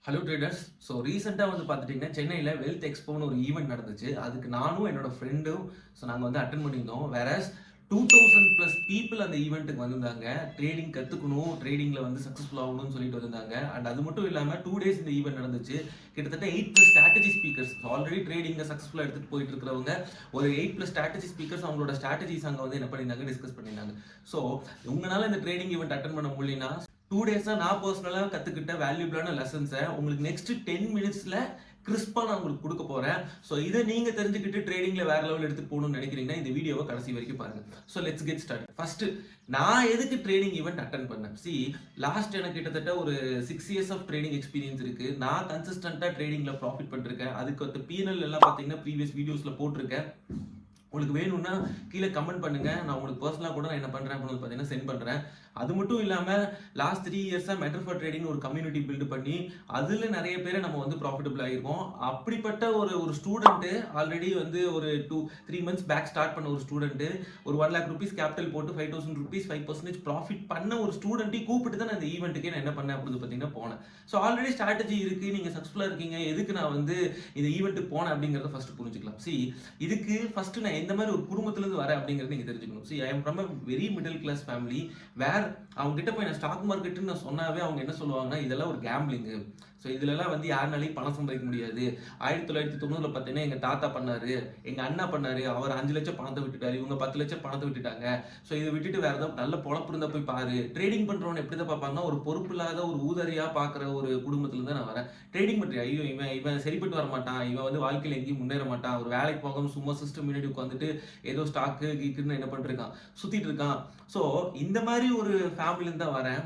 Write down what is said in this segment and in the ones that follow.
Hello traders. So ரீசெண்டாக வந்து பார்த்துட்டிங்கன்னா சென்னையில் வெல்த் எக்ஸ்போன்னு ஒரு ஈவெண்ட் நடந்துச்சு. அதுக்கு நானும் என்னோட ஃப்ரெண்டும் நாங்கள் வந்து அட்டன் பண்ணியிருந்தோம். வேறஸ் 2000+ பீப்புள் அந்த ஈவெண்ட்டுக்கு வந்திருந்தாங்க. ட்ரேடிங் கற்றுக்கணும், ட்ரேடிங்கில் வந்து சக்ஸஸ்ஃபுல் ஆகணும்னு சொல்லிட்டு வந்திருந்தாங்க. அண்ட் அது மட்டும் இல்லாமல் 2 days இந்த ஈவெண்ட் நடந்துச்சு. கிட்டத்தட்ட 8+ ஸ்ட்ராட்டஜி ஸ்பீக்கர்ஸ், ஆல்ரெடி ட்ரேடிங்கை சக்ஸஸ்ஃபுல்லாக எடுத்துகிட்டு போயிட்டு இருக்கிறவங்க ஒரு 8+ ஸ்ட்ராட்டஜி ஸ்பீக்கர்ஸ் அவங்களோட ஸ்ட்ராட்டஜிஸ் அங்கே வந்து என்ன பண்ணியிருந்தாங்க, டிஸ்கஸ் பண்ணியிருந்தாங்க. ஸோ உங்களால் இந்த ட்ரேடிங் ஈவெண்ட் அட்டன் பண்ண முடியலனா 2 days நான் பர்சனலாக கற்றுக்கிட்ட வேல்யூபிளான லெசன்ஸை உங்களுக்கு நெக்ஸ்ட் 10 minutesல கிறிஸ்பாக நான் உங்களுக்கு கொடுக்க போகிறேன். ஸோ இதை நீங்கள் தெரிஞ்சுக்கிட்டு ட்ரேடிங்கில் வேற லெவல் எடுத்துகிட்டு போகணும்னு நினைக்கிறீங்கன்னா இந்த வீடியோவை கடைசி வரைக்கும் பாருங்கள். So let's get start. First நான் எதுக்கு ட்ரேடிங் ஈவெண்ட் அட்டன் பண்ணேன்? லாஸ்ட் எனக்கு கிட்டத்தட்ட ஒரு 6 years ஆஃப் ட்ரேடிங் எக்ஸ்பீரியன்ஸ் இருக்குது. நான் கன்சிஸ்டண்ட்டாக ட்ரேடிங்கில் ப்ராஃபிட் பண்ணிருக்கேன். அதுக்கு வந்து பிஎன்எல் எல்லாம் பார்த்தீங்கன்னா ப்ரீவியஸ் வீடியோஸில் போட்டிருக்கேன். உங்களுக்கு வேணும்னா கீழே கமெண்ட் பண்ணுங்க. நான் உங்களுக்கு பர்சனலாக கூட நான் என்ன பண்ணுறேன் அப்படின்னு பார்த்தீங்கன்னா சென்ட் பண்ணுறேன். அது மட்டும் இல்லாமல் last 3 years mentor for trading ஒரு கம்யூனிட்டி பில்டு பண்ணி அதில் நிறைய பேரை நம்ம வந்து ப்ராஃபிட்டபிள் ஆகிருக்கோம். அப்படிப்பட்ட ஒரு ஸ்டூடெண்ட்டு ஆல்ரெடி வந்து ஒரு 2-3 months பேக் ஸ்டார்ட் பண்ண ஒரு ஸ்டூடெண்ட்டு ஒரு 1 lakh rupees கேபிட்டல் போட்டு 5,000 rupees 5% ப்ராஃபிட் பண்ண ஒரு ஸ்டூடெண்ட்டையும் கூப்பிட்டு தான் நான் இந்த ஈவெண்ட்டுக்கே நான் என்ன பண்ணேன் அப்படின்னு பார்த்தீங்கன்னா போனேன். ஸோ ஆல்ரெடி ஸ்ட்ராட்டஜி இருக்குது, நீங்கள் சக்ஸஸ்ஃபுல்லாக இருக்கீங்க, எதுக்கு நான் வந்து இந்த ஈவெண்ட்டுக்கு போனேன் அப்படிங்கிறத ஃபஸ்ட்டு புரிஞ்சுக்கலாம். இதுக்கு ஃபஸ்ட்டு நான் எந்த மாதிரி ஒரு குடும்பத்திலேருந்து வரேன் அப்படிங்கிறது நீங்கள் தெரிஞ்சுக்கணும். I am from a very middle class family. அவங்க கிட்ட போய் நான் ஸ்டாக் மார்க்கெட்டுன்னு நான் சொன்னாவே அவங்க என்ன சொல்லுவாங்கன்னா, இதெல்லாம் ஒரு கேம்பிளிங்கு. ஸோ இதுலலாம் வந்து யாருனாலையும் பணம் சம்பாதிக்க முடியாது. 1990 பார்த்தீங்கன்னா எங்கள் தாத்தா பண்ணாரு, எங்கள் அண்ணா பண்ணாரு, அவர் 5 லட்சம் பணத்தை விட்டுட்டாரு, இவங்க 10 லட்சம் பணத்தை விட்டுட்டாங்க. ஸோ இதை விட்டுட்டு வேற ஏதாவது நல்ல பொழப்பு இருந்தால் போய் பாரு. ட்ரேடிங் பண்ணுறவங்க எப்படி தான் பார்ப்பாங்கன்னா, ஒரு பொறுப்பு இல்லாத ஒரு ஊதறியாக பார்க்குற ஒரு குடும்பத்துல தான் நான் வரேன். ட்ரேடிங் பண்ணுறேன், ஐயோ இவன் சரிப்பட்டு வர மாட்டான், இவன் வந்து வாழ்க்கையில் எங்கேயும் முன்னேற மாட்டான், ஒரு வேலைக்கு போகாமல் சும்மா சிஸ்டம் முன்னாடி உட்காந்துட்டு ஏதோ ஸ்டாக்கு கீக்குன்னு என்ன பண்ணிருக்கான், சுற்றிட்டு இருக்கான். ஸோ இந்த மாதிரி ஒரு ஃபேமிலின்னு தான் வரேன்.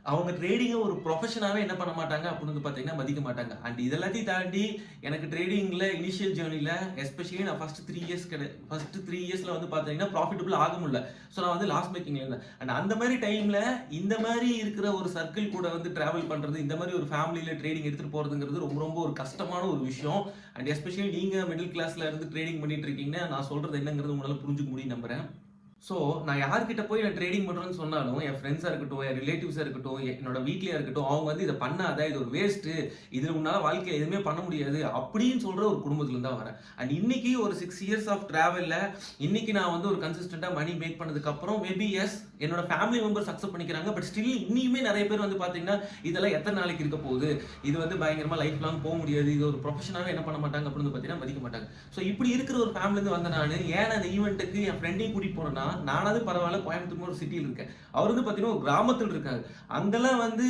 அவங்க ட்ரேடிங்கை ஒரு ப்ரொஃபஷனாகவே என்ன பண்ண மாட்டாங்க அப்படின்னு பார்த்தீங்கன்னா மதிக்க மாட்டாங்க. அண்ட் இதெல்லாத்தையும் தாண்டி எனக்கு ட்ரேடிங்கில் இனிஷியல் ஜேர்னியில் எஸ்பெஷலி நான் ஃபஸ்ட்டு 3 yearsல வந்து பார்த்தீங்கன்னா ப்ராஃபிட்டபிள் ஆக முடியல. ஸோ நான் வந்து லாஸ் மேக்கிங்ல இருந்தேன். அண்ட் அந்த மாதிரி டைமில் இந்த மாதிரி இருக்கிற ஒரு சர்க்கிள் கூட வந்து ட்ராவல் பண்ணுறது, இந்த மாதிரி ஒரு ஃபேமிலியில் ட்ரேடிங் எடுத்துகிட்டு போகிறதுங்கிறது ரொம்ப ரொம்ப ஒரு கஷ்டமான ஒரு விஷயம். அண்ட் எஸ்பெஷலி நீங்கள் மிடில் கிளாஸில் இருந்து ட்ரேடிங் பண்ணிட்டு இருக்கீங்கன்னா நான் சொல்கிறது என்னங்கிறது உங்களால் புரிஞ்சுக்க முடியும் நம்புறேன். ஸோ நான் யார்கிட்ட போய் நான் ட்ரேடிங் பண்ணுறேன்னு சொன்னாலும் என் ஃப்ரெண்ட்ஸாக இருக்கட்டும், என் ரிலேட்டிவ்ஸாக இருக்கட்டும், என்னோட வீட்லேயே இருக்கட்டும், அவங்க வந்து இதை பண்ணாத, இது ஒரு வேஸ்ட்டு, இதில் உன்னால் வாழ்க்கையில் எதுவுமே பண்ண முடியாது அப்படின்னு சொல்கிற ஒரு குடும்பத்துலேருந்து தான் வரேன். அண்ட் இன்னைக்கு ஒரு 6 years ஆஃப் ட்ராவலில் இன்னைக்கு நான் வந்து ஒரு கன்சிஸ்டண்ட்டாக மணி மேக் பண்ணதுக்கப்புறம் மேபி எஸ் என்னோட ஃபேமிலி மெம்பர்ஸ் அக்செப்ட் பண்ணிக்கிறாங்க. பட் ஸ்டில் இன்னுமே நிறைய பேர் வந்து பார்த்தீங்கன்னா இதெல்லாம் எத்தனை நாளைக்கு இருக்க போகுது, இது வந்து பயங்கரமாக லைஃப் லாங் போக முடியாது, இது ஒரு ப்ரொஃபஷனாகவே என்ன பண்ண மாட்டாங்க அப்படின்னு பார்த்தீங்கன்னா மதிக்க மாட்டாங்க. ஸோ இப்படி இருக்கிற ஒரு ஃபேமிலிருந்து வந்த நான் ஏன் அந்த ஈவெண்ட்டுக்கு என் ஃப்ரெண்டையும் கூட்டிகிட்டு போனேன்னா, நானாவது பரவாயில்ல கோயம்புத்தூர் ஒரு சிட்டியில் இருக்கேன், அவர் வந்து பார்த்தீங்கன்னா ஒரு கிராமத்தில் இருக்காங்க. அங்கெல்லாம் வந்து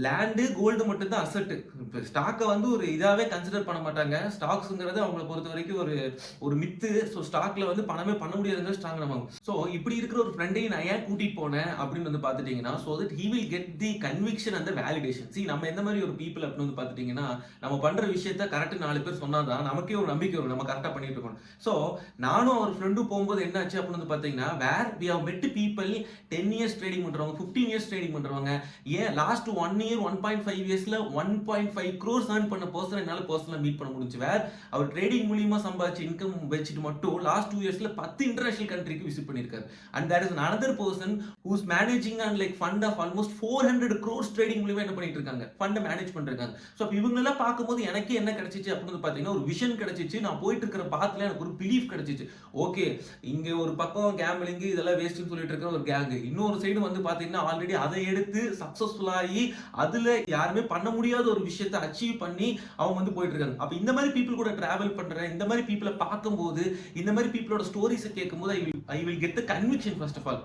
லேண்டு கோல்டு மட்டும் தான் அசட்டு. இப்போ ஸ்டாக்கை வந்து ஒரு இதாகவே கன்சிடர் பண்ண மாட்டாங்க. ஸ்டாக்ஸுங்கிறது அவங்களை பொறுத்த வரைக்கும் ஒரு மித்து. ஸோ ஸ்டாக்ல வந்து பணமே பண்ண முடியாதுங்க ஸ்ட்ராங் நம்ம. ஸோ இப்படி இருக்கிற ஒரு ஃப்ரெண்டையும் நான் ஏன் கூட்டிட்டு போனேன் அப்படின்னு வந்து பார்த்துட்டீங்கன்னா, so that he will get the conviction அந்த வேலிடேஷன். நம்ம எந்த மாதிரி ஒரு பீப்புள் அப்படின்னு வந்து பார்த்துட்டீங்கன்னா, நம்ம பண்ற விஷயத்த கரெக்ட் 4 பேர் சொன்னாதான் நமக்கே ஒரு நம்பிக்கை வரும், நம்ம கரெக்டாக பண்ணிட்டு இருக்கோம். ஸோ நானும் அவர் ஃப்ரெண்டும் போகும்போது என்ன ஆச்சு அப்படின்னு வந்து பார்த்தீங்கன்னா, where we have met people 10 years trading பண்றவங்க, 15 years ட்ரேடிங் பண்றவங்க, ஏன் லாஸ்ட் 1 year 1.5 yearsல 1.5 crores earn பண்ண பர்சன் என்னால பர்சனலா மீட் பண்ண முடிஞ்சு. வேர் அவர் ட்ரேடிங் மூலியமா சம்பாதிச்ச இன்கம் வச்சுட்டு மட்டும் லாஸ்ட் 2 yearsல 10 இன்டர்நேஷனல் கண்ட்ரிக்கு விசிட் பண்ணிருக்காரு. And there is another person who is managing and like fund of almost 400 crores trading மூலியமா என்ன பண்ணிட்டு இருக்காங்க, ஃபண்ட் மேனேஜ் பண்றாங்க. சோ இவங்க எல்லாம் பாக்கும்போது எனக்கு என்ன கிடைச்சிச்சு அப்படின்னு பாத்தீங்கன்னா, ஒரு விஷன் கிடைச்சிச்சு. நான் போயிட்டு இருக்கிற பாத்துல எனக்கு ஒரு பிலீஃப் கிடைச்சிச்சு. ஓகே, இங்க ஒரு பக்கம் கேம்பிளிங் இதெல்லாம் வேஸ்ட்னு சொல்லிட்டு இருக்கிற ஒரு கேங், இன்னொரு சைடு வந்து பாத்தீங்கன்னா ஆல்ரெடி அதை எடுத்து சக்சஸ்ஃபுல் ஆகி அதுல யாருமே பண்ண முடியாத ஒரு விஷயத்தை அச்சீவ் பண்ணி அவங்க வந்து போயிட்டு இருக்காங்க. அப்ப இந்த மாதிரி பீப்புள் கூட டிராவல் பண்றேன், இந்த மாதிரி பீப்புளை பார்க்கும்போது, இந்த மாதிரி பீப்புளோட ஸ்டோரிஸை கேட்கும்போது I will get the conviction first of all.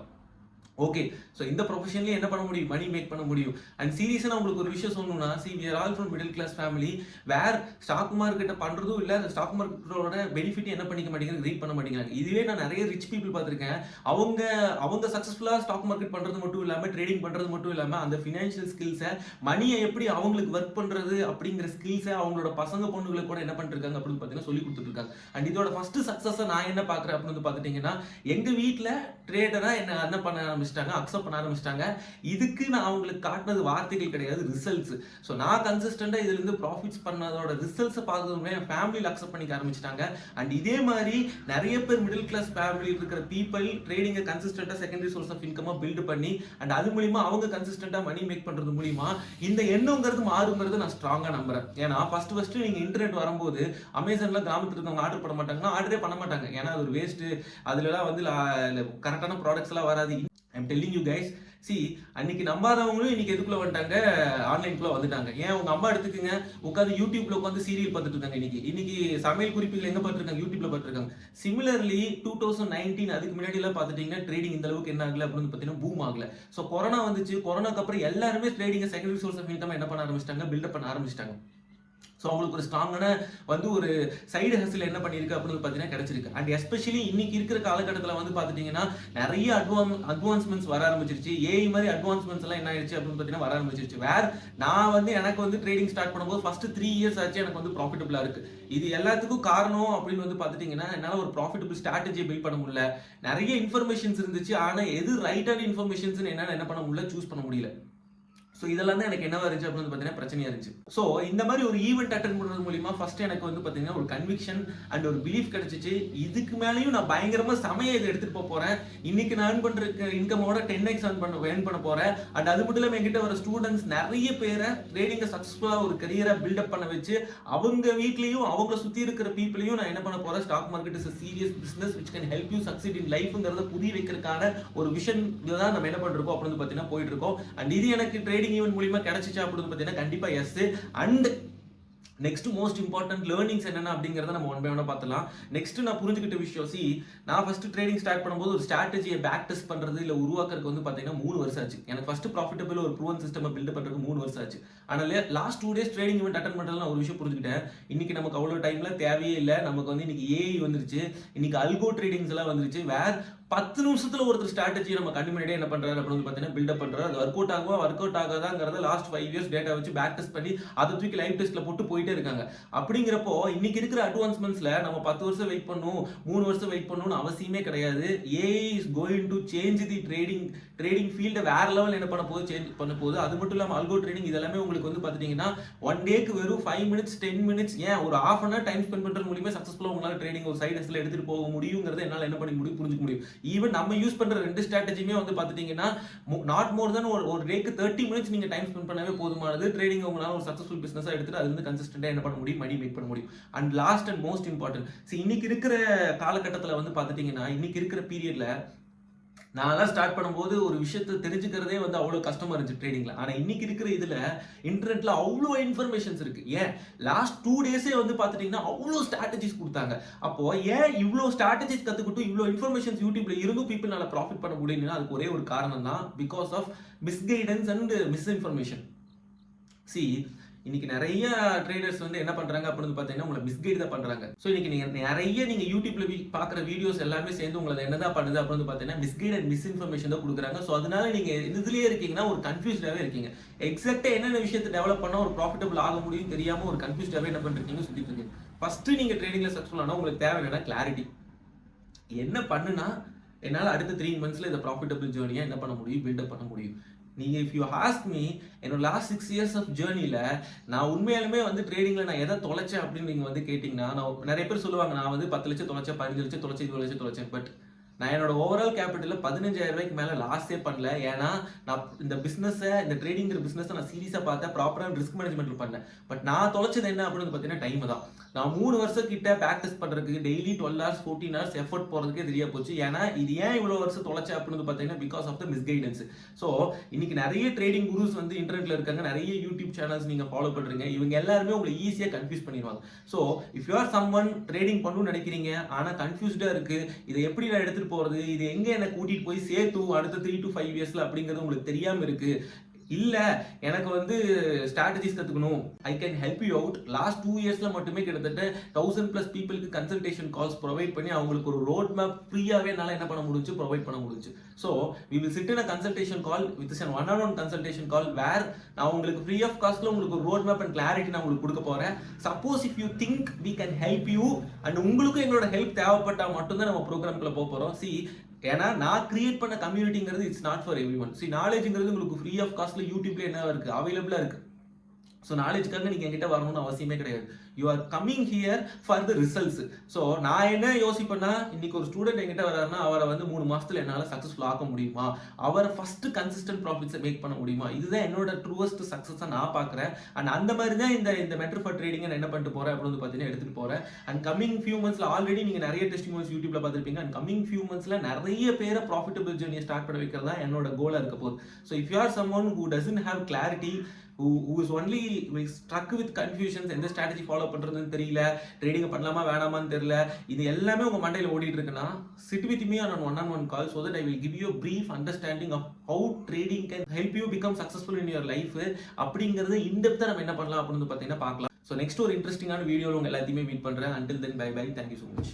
Okay, so இந்த ப்ரொஃபஷன்லேயே என்ன பண்ண முடியும், மணி மேக் பண்ண முடியும். அண்ட் சீரியஸாக உங்களுக்கு ஒரு விஷயம் சொல்லணும்னா, we are all from middle class family where stock மார்க்கெட்டை பண்ணுறதும் இல்லை, அந்த ஸ்டாக் மார்க்கெட்டோட பெனிஃபிட் என்ன பண்ணிக்க மாட்டேங்கிறாங்க, ரீட் பண்ண மாட்டேங்கிறாங்க. இதுவே நான் நிறைய ரிச் பீப்புள் பார்த்துருக்கேன். அவங்க சக்ஸஸ்ஃபுல்லாக ஸ்டாக் மார்க்கெட் பண்ணுறது மட்டும் இல்லாமல், ட்ரேடிங் பண்ணுறது மட்டும் இல்லாமல், அந்த ஃபினான்ஷியல் ஸ்கில்ஸை, மணியை எப்படி அவங்களுக்கு ஒர்க் பண்ணுறது அப்படிங்கிற ஸ்கில்ஸை அவங்களோட பசங்க பொண்ணுங்களுக்கு கூட என்ன பண்ணிருக்காங்க அப்படின்னு பார்த்தீங்கன்னா சொல்லி கொடுத்துருக்காங்க. அண்ட் இதோட ஃபர்ஸ்ட் சக்ஸஸை நான் என்ன பார்க்குறேன் அப்படின்னு வந்து பார்த்துட்டிங்கன்னா, எங்கள் வீட்டில் ட்ரேடராக என்ன பண்ண ஆரம்பிச்சிட்டாங்க. ஆரம்பிச்சிட்டாங்க, அக்செப்ட் பண்ண ஆரம்பிச்சிட்டாங்க. இதுக்கு நான் அவங்களுக்கு காட்டினது வார்த்தைகள் கிடையாது, ரிசல்ட்ஸ். ஸோ நான் கன்சிஸ்டண்டா இதுல இருந்து ப்ராஃபிட்ஸ் பண்ணதோட ரிசல்ட்ஸை பார்க்கறதுமே என் ஃபேமிலியில் அக்செப்ட் பண்ணிக்க ஆரம்பிச்சிட்டாங்க. அண்ட் இதே மாதிரி நிறைய பேர் மிடில் கிளாஸ் ஃபேமிலியில் இருக்கிற பீப்பிள் ட்ரேடிங்கை கன்சிஸ்டண்டா செகண்டரி சோர்ஸ் ஆஃப் இன்கமா பில்ட் பண்ணி அண்ட் அது மூலியமா அவங்க கன்சிஸ்டண்டா மணி மேக் பண்றது மூலியமா இந்த எண்ணங்கிறது மாறுங்கிறது நான் ஸ்ட்ராங்கா நம்புறேன். ஏன்னா ஃபர்ஸ்ட் நீங்க இன்டர்நெட் வரும்போது அமேசான்ல கிராமத்துல இருக்கவங்க ஆர்டர் பண்ண மாட்டாங்கன்னா ஆர்டரே பண்ண மாட்டாங்க. ஏன்னா அது ஒரு வேஸ்ட், அதுல எல்லாம் வந்து கரெக்டான ப்ராடக்ட்ஸ் எல்லாம் வராது. I'm telling you guys, C அன்னைக்கு நம்பாதவங்களும் இன்னைக்கு எதுக்குள்ள வந்துட்டாங்க, ஆன்லைனுக்குள்ள வந்துட்டாங்க. ஏன் உங்க அம்மா எடுத்துக்கங்க, உட்காந்து யூடியூப்ல உட்காந்து சீரியல் பார்த்துட்டு இருக்காங்க. இன்னைக்கு சமையல் குறிப்புகள் எங்க பார்த்துருக்காங்க, யூடியூப்ல பார்த்துருக்காங்க. சிமிலர்லி 2019 அதுக்கு முன்னாடி எல்லாம் பார்த்துட்டீங்கன்னா ட்ரேடிங் இந்த அளவுக்கு என்ன ஆகல அப்படின்னு பார்த்தீங்கன்னா பூம் ஆகல. ஸோ கொரோனா வந்துச்சு, கொரோனாக்கு அப்புறம் எல்லாருமே trading secondary source of income என்ன பண்ண ஆரம்பிச்சிட்டாங்க, பில்டப் பண்ண ஆரம்பிச்சிட்டாங்க. ஸோ அவங்களுக்கு ஒரு ஸ்ட்ராங்கான வந்து ஒரு சைடு ஹசில் என்ன பண்ணியிருக்கு அப்படின்னு பார்த்தீங்கன்னா கிடைச்சிருக்கு. அண்ட் எஸ்பெஷலி இன்னைக்கு இருக்கிற காலகட்டத்தில் வந்து பார்த்துட்டீங்கன்னா நிறைய அட்வான்ஸ்மெண்ட்ஸ் வர ஆரம்பிச்சிருச்சு. ஏஐ மாதிரி அட்வான்ஸ்மெண்ட்ஸ் எல்லாம் என்ன ஆயிடுச்சு அப்படின்னு பார்த்தீங்கன்னா வர ஆரம்பிச்சிருச்சு. நான் வந்து எனக்கு வந்து ட்ரேடிங் ஸ்டார்ட் பண்ணும்போது ஃபர்ஸ்ட் 3 இயர்ஸ் ஆச்சு எனக்கு வந்து ப்ராஃபிட்டபிளா இருக்கு. இது எல்லாத்துக்கும் காரணம் அப்படின்னு வந்து பார்த்துட்டீங்கன்னா என்னால் ஒரு ப்ராஃபிட்டபிள் ஸ்ட்ராட்டஜியை பில்ட் பண்ண முடியல. நிறைய இன்ஃபர்மேஷன்ஸ் இருந்துச்சு, ஆனால் எது ரைட்டான இன்ஃபர்மேஷன்ஸ் என்னால் என்ன பண்ண முடியல, சூஸ் பண்ண முடியல. ஸோ இதெல்லாம் தான் எனக்கு என்னவா இருந்துச்சு அப்படின்னு பார்த்தீங்கன்னா பிரச்சனையா இருந்துச்சு. ஸோ இந்த மாதிரி ஒரு ஈவெண்ட் அட்டன் பண்ணுறது மூலியமா ஃபர்ஸ்ட் எனக்கு வந்து பார்த்தீங்கன்னா ஒரு கன்விக்ஷன் அண்ட் ஒரு பிலீஃப் கிடைச்சிச்சு. இதுக்கு மேலேயும் நான் பயங்கரமா சமைய இதை எடுத்துட்டு போறேன். இன்னைக்கு நான் ஏர்ன் பண்ற இன்கமோட 10x ஏர்ன் பண்ண போறேன். அண்ட் அது மட்டும் இல்லாமல் என்கிட்ட வர ஸ்டூடெண்ட்ஸ் நிறைய பேரை ட்ரேடிங்கை சக்ஸஸ்ஃபுல்லா ஒரு கரியரா பில்டப் பண்ண வச்சு அவங்க வீட்லயும் அவங்கள சுத்தி இருக்கிற பீப்புளையும் நான் என்ன பண்ண போறேன், stock market is serious business which can help you succeed in லைஃப்ங்கிறத புரிய வைக்கிறதுக்கான ஒரு விஷன் தான் நம்ம என்ன பண்றோம் அப்படின்னு பார்த்தீங்கன்னா போயிட்டு இருக்கோம். அண்ட் இது எனக்கு ட்ரேடிங் ஈவென்ட் மூலமா கிடைச்சிச்சு அப்படின்னு பார்த்தீங்கன்னா கண்டிப்பா yes. And next most important learnings என்னென்ன அப்படிங்கிறத நம்ம ஒன் பை ஒன்னா பார்த்துலாம். நெக்ஸ்ட் நான் புரிஞ்சுக்கிட்ட விஷயம், நான் ஃபர்ஸ்ட் ட்ரேடிங் ஸ்டார்ட் பண்ணும்போது ஒரு ஸ்ட்ராட்டஜியை பேக் டெஸ்ட் பண்றது இல்லை உருவாக்குறதுக்கு வந்து பார்த்தீங்கன்னா 3 வருஷம் ஆச்சு. எனக்கு ஃபர்ஸ்ட் ப்ராஃபிட்டபிள் ஒரு ப்ரூவன் சிஸ்டம் பில்ட் பண்றதுக்கு 3 வருஷம் ஆச்சு. ஆனால் last 2 days trading event attend பண்ணுறதுல நான் ஒரு விஷயம் புரிஞ்சுக்கிட்டேன். இன்னைக்கு நமக்கு அவ்வளோ டைம்ல தேவையே இல்லை. நமக்கு வந்து இன்னைக்கு ஏஐ வந்துருச்சு, இன்னைக்கு அல்கோ ட்ரேடிங்ஸ் எல்லாம் வந்துருச்சு. 10 நிமிஷத்துல ஒருத்தர் ஸ்ட்ராட்டஜி நம்ம கண்ணு முன்னாடியே என்ன பண்றாரு அப்படின்னு பார்த்தீங்கன்னா பில்டப் பண்றாரு. அது ஒர்க் அவுட் ஆகாதாங்கிறத லாஸ்ட் 5 இயர்ஸ் டேட்டா வச்சு பேக் டெஸ்ட் பண்ணி அதை தூக்கி லைவ் டெஸ்ட்ல போட்டு போயிட்டே இருக்காங்க. அப்படிங்கிறப்போ இன்னைக்கு இருக்கிற அட்வான்ஸ்மெண்ட்ஸ்ல நம்ம 10 வருஷம் வெயிட் பண்ணணும், 3 வருஷம் வெயிட் பண்ணணும்னு அவசியமே கிடையாது. AI is going to change the trading ஃபீல்டை வேற லெவல் என்ன பண்ண போகுது, சேஞ்ச் பண்ண போகுது. அது மட்டும் இல்லாமல் அல்கோ ட்ரேடிங் இதெல்லாமே உங்களுக்கு வந்து பார்த்துட்டீங்கன்னா 1 டேக்கு வெறும் 5 மினிட்ஸ் 10 மினிட்ஸ் ஏன் ஒரு ½ அன் ஹவர் டைம் ஸ்பெண்ட் பண்றது மூலியமா சக்சஸ்ஃபுல்லா உங்களால ட்ரேடிங் ஒரு சைடு ஹஸ்ல எடுத்துட்டு போக முடியுங்கிறத என்னால் என்ன பண்ண முடியும், புரிஞ்சுக்க முடியும். ஈவன் நம்ம யூஸ் பண்ற 2 ஸ்ட்ராட்டஜியுமே வந்து பார்த்துட்டீங்கன்னா நாட் மோர் தென் ஒரு டேக்கு 30 மினிட்ஸ் நீங்க டைம் ஸ்பெண்ட் பண்ணவே போதுமானது. ட்ரேடிங் உங்களால ஒரு சக்சஸ்ஃபுல் பிசினஸா எடுத்துட்டு அது வந்து கன்சிஸ்டன்டா என்ன பண்ண முடியும், மணி மேக் பண்ண முடியும். And last and most important, இன்னைக்கு இருக்கிற காலகட்டத்தில் வந்து பார்த்துட்டீங்கன்னா இன்னைக்கு இருக்கிற பீரியட்ல நான் ஸ்டார்ட் பண்ணும்போது ஒரு விஷயத்தை தெரிஞ்சுக்கிறதே வந்து அவ்வளோ கஷ்டமா இருந்துச்சு ட்ரேடிங்ல. ஆனால் இன்னைக்கு இருக்கிற இதுல இன்டர்நெட்ல அவ்வளோ இன்ஃபர்மேஷன்ஸ் இருக்கு. ஏன் லாஸ்ட் 2 டேஸே வந்து பார்த்துட்டீங்கன்னா அவ்வளோ ஸ்ட்ராட்டஜிஸ் கொடுத்தாங்க. அப்போ ஏன் இவ்வளோ ஸ்ட்ராட்டஜிஸ் கற்றுக்கிட்டு இவ்வளோ இன்ஃபர்மேஷன்ஸ் யூடியூப்ல இருந்தும் பீப்புள்னால ப்ராஃபிட் பண்ண முடியும்னா அதுக்கு ஒரே ஒரு காரணம் தான், because of misguidance and misinformation. இன்னைக்கு நிறைய ட்ரேடர்ஸ் வந்து என்ன பண்றாங்க அப்படின்னு பார்த்தீங்கன்னா உங்களை மிஸ்கைட் தான் பண்றாங்க. ஸோ இன்னைக்கு நீங்க யூடியூப்ல பார்க்குற வீடியோஸ் எல்லாமே சேர்ந்து உங்களை என்னதான் பண்ணுது அப்படின்னு பார்த்தீங்கன்னா மிஸ்கைட் அண்ட் மிஸ்இன்ஃபர்மேஷன் தான் கொடுக்குறாங்க. ஸோ அதனால நீங்க இதுலயே இருக்கீங்கன்னா ஒரு கன்ஃபியூஸ்டாவே இருக்கீங்க. எக்ஸாக்டா என்னென்ன விஷயத்தை டெவலப் பண்ணா ஒரு ப்ராஃபிட்டபிள் ஆக முடியும் தெரியாம ஒரு கன்ஃபியூஸ்டாவே என்ன பண்றீங்க, சுத்திட்டு இருக்கீங்க. ஃபர்ஸ்ட் நீங்க ட்ரேடிங்ல சக்சஸ்ஃபுல் ஆனா உங்களுக்கு தேவை என்னன்னா கிளாரிட்டி. என்ன பண்ணுனா என்னால் அடுத்த 3 மந்த்ஸ்ல இந்த ப்ராஃபிட்டபிள் ஜேர்னியா என்ன பண்ண முடியும், பில்டப் பண்ண முடியும். நீங்க இஃப் யூ ஆஸ்க் மீ என்னோட லாஸ்ட் 6 இயர்ஸ் ஆஃப் ஜேர்னில நான் உண்மையாலுமே வந்து ட்ரேடிங்ல நான் எதை தொலைச்சேன் அப்படின்னு நீங்க வந்து கேட்டீங்கன்னா, நான் நிறைய பேர் சொல்லுவாங்க நான் வந்து 10 லட்சம் தொலைச்சேன், 15 லட்சம் தொலைச்சேன், 20 லட்சம் தொலைச்சேன். பட் நான் என்னோட ஓவரால் கேபிட்டல்ல 15,000 ரூபாய்க்கு மேல லாஸே பண்ணல. ஏன்னா நான் இந்த பிசினஸ் இந்த ட்ரேடிங் பிசினஸ் நான் சீரியஸா பார்த்தேன், ப்ராப்பரான ரிஸ்க் மேனேஜ்மெண்ட் பண்ணேன். பட் நான் தொலைச்சது என்ன அப்படின்னு பார்த்தீங்கன்னா டைம் தான். நான் 3 வருஷம் கிட்ட பேக் டெஸ்ட் பண்றதுக்கு டெய்லி 12 hours 14 hours எஃபர்ட் போறதுக்கே தெரிய போச்சு. ஏன்னா இது ஏன் இவ்வளவு வருஷம் தொலைச்சேன் அப்படின்னு பார்த்தீங்கன்னா because of the misguidance. So இன்னைக்கு நிறைய ட்ரேடிங் குரூஸ் வந்து இன்டர்நெட்ல இருக்காங்க, நிறைய யூடியூப் சேனல்ஸ் நீங்க ஃபாலோ பண்றீங்க. இவங்க எல்லாருமே உங்களை ஈஸியா கன்ஃபியூஸ் பண்ணிடுவாங்க. So if you are someone trading பண்ணணும்னு நினைக்கிறீங்க ஆனா கன்ஃபியூஸ்டா இருக்கு, இதை எப்படி நான் எடுத்துட்டு போறது, இது எங்க என்ன கூட்டிட்டு போய் சேர்த்து அடுத்த 3 to 5 இயர்ஸ்ல அப்படிங்கிறது உங்களுக்கு தெரியாம இருக்கு, இல்ல எனக்கு வந்து ஸ்ட்ராட்டஜிஸ் கத்துக்கணும், I can help you out. Last 2 இயர்ஸ்ல மட்டுமே கிட்டத்தட்ட 1000+ பீப்புளுக்கு கன்சல்டேஷன் கால்ஸ் ப்ரொவைட் பண்ணி அவங்களுக்கு ஒரு ரோட் மேப் ஃப்ரீயாவே என்னால என்ன பண்ண முடிஞ்சு, ப்ரொவைட் பண்ண முடிஞ்சு. So we will sit in a consultation call with an one-on-one consultation call where நான் உங்களுக்கு ஃப்ரீ ஆஃப் காஸ்ட்ல உங்களுக்கு ஒரு ரோட் மேப் அண்ட் கிளாரிட்டி நான் உங்களுக்கு கொடுக்க போறேன். Suppose if you think we can help you and உங்களுக்கு எங்களோட ஹெல்ப் தேவைப்பட்டா மட்டும்தான் நம்ம ப்ரோக்ராம்குள்ள போக போறோம். ஏன்னா நான் கிரியேட் பண்ண கம்யூனிட்டிங்கிறது it's not for everyone. சி நாலேஜ்ங்கிறது உங்களுக்கு ஃப்ரீ ஆஃப் காஸ்ட்ல யூடியூப்ல என்ன இருக்கு, அவைலபிளா இருக்கு. ஸோ நாலேஜ்க்காக நீங்கள் என்கிட்ட வரணும்னு அவசியமே கிடையாது. You are coming here for the results. So நான் என்ன யோசிப்பேன்னா, இன்னைக்கு ஒரு ஸ்டூடெண்ட் என்கிட்ட வராருன்னா அவரை வந்து 3 மாசத்துல என்னால் சக்ஸஸ்ஃபுல் ஆக்க முடியுமா, அவரை ஃபர்ஸ்ட் கன்சிஸ்டன்ட் ப்ராஃபிட்ஸை மேக் பண்ண முடியுமா, இதுதான் என்னோட ட்ரூவஸ்ட் சக்ஸஸாக நான் பார்க்குறேன். அண்ட் அந்த மாதிரி தான் இந்த மெட்ரு ஃபார் ட்ரேடிங் என்ன பண்ணிட்டு போகிறேன் அப்படின்னு வந்து பார்த்தீங்கன்னா எடுத்துகிட்டு போகிறேன். அண்ட் கம்மிங் ஃபியூ மந்த்ஸில் ஆல்ரெடி நீங்கள் நிறைய டெஸ்டிமோனியல்ஸ் யூடியூப்ல பார்த்துருப்பீங்க. அண்ட் கம்மிங் ஃபியூ மந்த்ஸில் நிறைய பேரை ப்ராஃபிட்டபிள் ஜேர்னியை ஸ்டார்ட் பண்ண வைக்கிறது தான் என்னோட கோலாக இருக்க போகுது. So if you R சம்மோன் who doesn't have clarity, who is only stuck with confusions, எந்த ஸ்ட்ராட்டஜி ஃபாலோ பண்றதுன்னு தெரியல, ட்ரேடிங் பண்ணலாமா வேணாமான்னு தெரியல, இது எல்லாமே உங்க மண்டையில ஓடிட்டு இருக்குன்னா, sit with me on an one-on-one call so that I will give you a brief understanding of how trading can help you become successful in your life. அப்படிங்கிறது இன்டெப்தா நம்ம என்ன பண்ணலாம் அப்படின்னு பார்த்தீங்கன்னா பார்க்கலாம். ஸோ நெக்ஸ்ட் ஒரு இன்ட்ரெஸ்டிங்கான வீடியோவில் உங்க எல்லாத்தையுமே மீட் பண்றேன். until then bye bye, thank you so much.